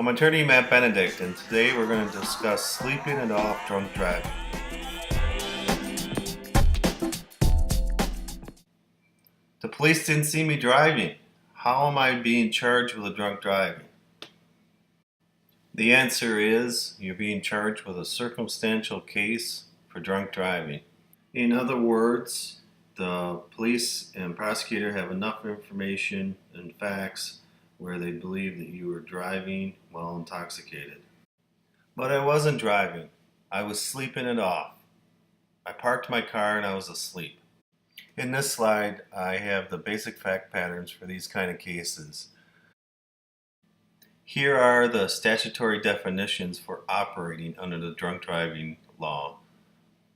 I'm attorney Matt Benedict, and today we're going to discuss sleeping it off drunk driving. The police didn't see me driving. How am I being charged with a drunk driving? The answer is you're being charged with a circumstantial case for drunk driving. In other words, the police and prosecutor have enough information and facts where they believe that you were driving while intoxicated. But I wasn't driving. I was sleeping it off. I parked my car and I was asleep. In this slide, I have the basic fact patterns for these kind of cases. Here are the statutory definitions for operating under the drunk driving law.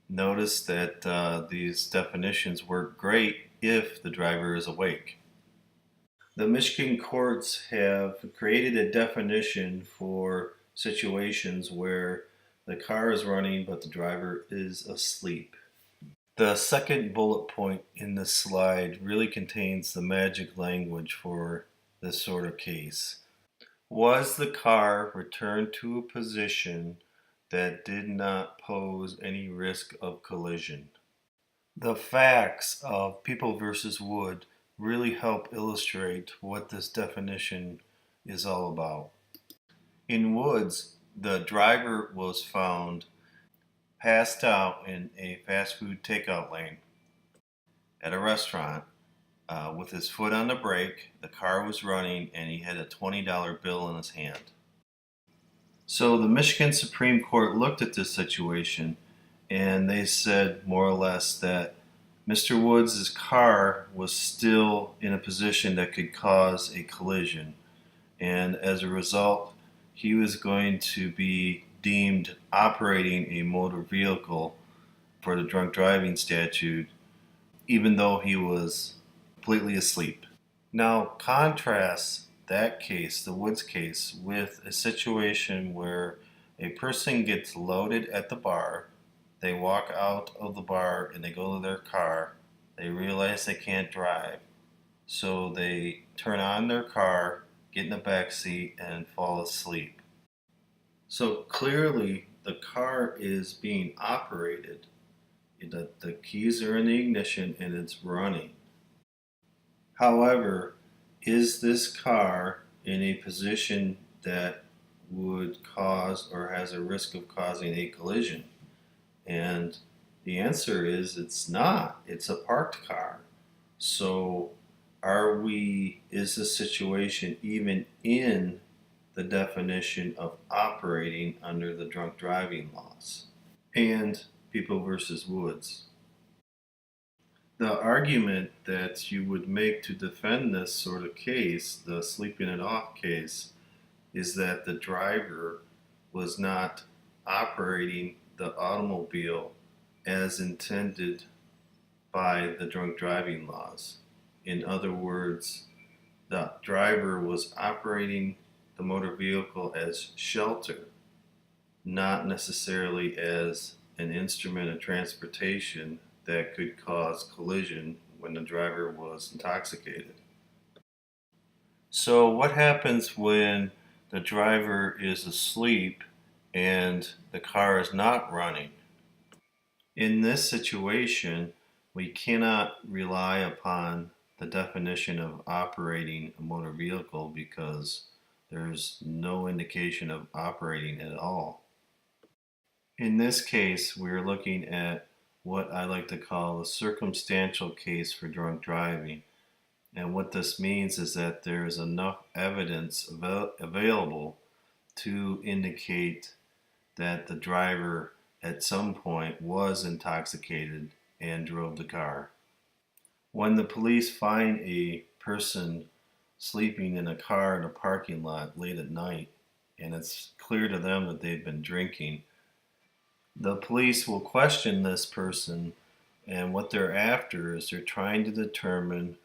Notice that these definitions work great if the driver is awake. The Michigan courts have created a definition for situations where the car is running but the driver is asleep. The second bullet point in this slide really contains the magic language for this sort of case. Was the car returned to a position that did not pose any risk of collision? The facts of People v. Wood really help illustrate what this definition is all about. In Woods, the driver was found passed out in a fast food takeout lane at a restaurant with his foot on the brake. The car was running and he had a $20 bill in his hand. So the Michigan Supreme Court looked at this situation and they said more or less that Mr. Woods' car was still in a position that could cause a collision, and as a result he was going to be deemed operating a motor vehicle for the drunk driving statute even though he was completely asleep. Now contrast that case, the Woods case, with a situation where a person gets loaded at the bar. They walk out of the bar and they go to their car. They realize they can't drive, so they turn on their car, get in the back seat, and fall asleep. So clearly the car is being operated. The keys are in the ignition and it's running. However, is this car in a position that would cause or has a risk of causing a collision? And the answer is it's not. It's a parked car. So is the situation even in the definition of operating under the drunk driving laws and People v. Woods? The argument that you would make to defend this sort of case, the sleeping it off case, is that the driver was not operating the automobile as intended by the drunk driving laws. In other words, the driver was operating the motor vehicle as shelter, not necessarily as an instrument of transportation that could cause collision when the driver was intoxicated. So what happens when the driver is asleep and the car is not running? In this situation, we cannot rely upon the definition of operating a motor vehicle because there's no indication of operating at all. In this case, we're looking at what I like to call a circumstantial case for drunk driving. And what this means is that there is enough evidence available to indicate that the driver at some point was intoxicated and drove the car. When the police find a person sleeping in a car in a parking lot late at night, and it's clear to them that they've been drinking, the police will question this person, and what they're after is they're trying to determine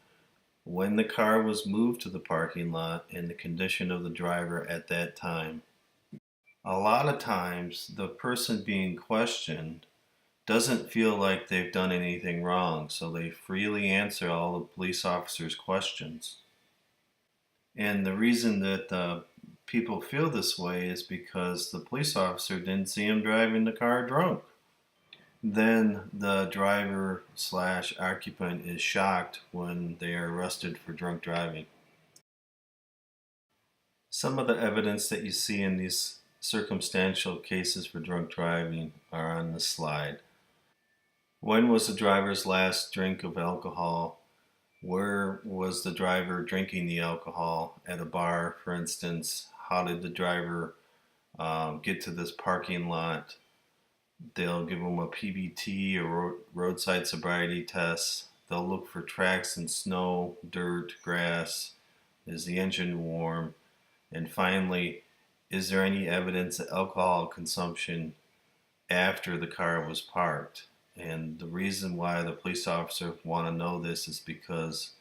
when the car was moved to the parking lot and the condition of the driver at that time. A lot of times the person being questioned doesn't feel like they've done anything wrong, so they freely answer all the police officers' questions. And the reason that the people feel this way is because the police officer didn't see him driving the car drunk. Then the driver slash occupant is shocked when they are arrested for drunk driving. Some of the evidence that you see in these circumstantial cases for drunk driving are on the slide. When was the driver's last drink of alcohol? Where was the driver drinking the alcohol? At a bar, for instance. How did the driver get to this parking lot? They'll give them a PBT or roadside sobriety test. They'll look for tracks in snow, dirt, grass. Is the engine warm? And finally, is there any evidence of alcohol consumption after the car was parked? And the reason why the police officer want to know this is because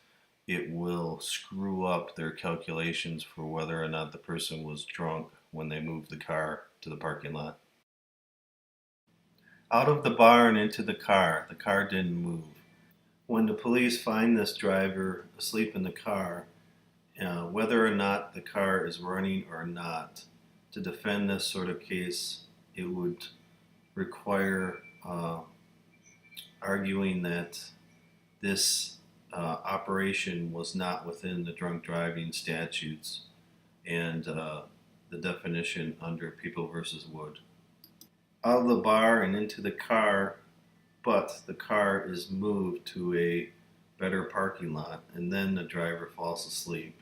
it will screw up their calculations for whether or not the person was drunk when they moved the car to the parking lot. Out of the bar and into the car didn't move. When the police find this driver asleep in the car, whether or not the car is running or not, to defend this sort of case, it would require arguing that this operation was not within the drunk driving statutes and the definition under People versus Wood. Out of the bar and into the car, but the car is moved to a better parking lot, and then the driver falls asleep.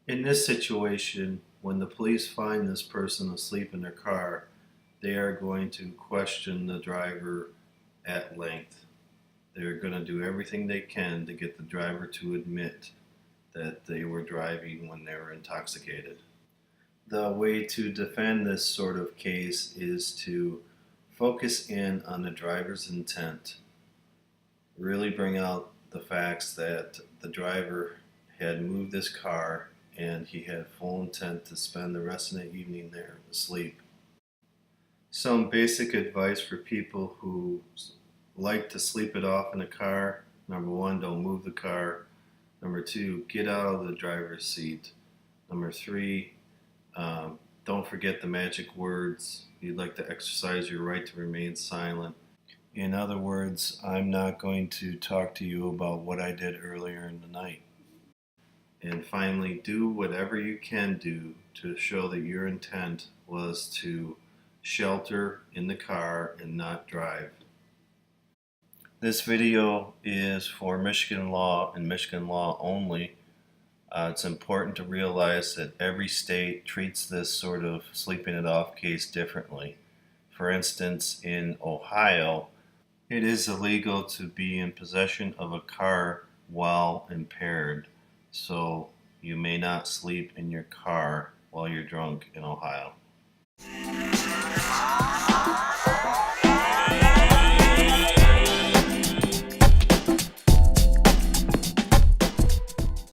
In this situation, when the police find this person asleep in their car, they are going to question the driver at length. They're going to do everything they can to get the driver to admit that they were driving when they were intoxicated. The way to defend this sort of case is to focus in on the driver's intent. Really bring out the facts that the driver had moved this car and he had full intent to spend the rest of the evening there asleep. Some basic advice for people who like to sleep it off in a car. Number one, don't move the car. Number two, get out of the driver's seat. Number three, don't forget the magic words. You'd like to exercise your right to remain silent. In other words, I'm not going to talk to you about what I did earlier in the night. And finally, do whatever you can do to show that your intent was to shelter in the car and not drive. This video is for Michigan law and Michigan law only. It's important to realize that every state treats this sort of sleeping it off case differently. For instance, in Ohio, it is illegal to be in possession of a car while impaired. So you may not sleep in your car while you're drunk in Ohio.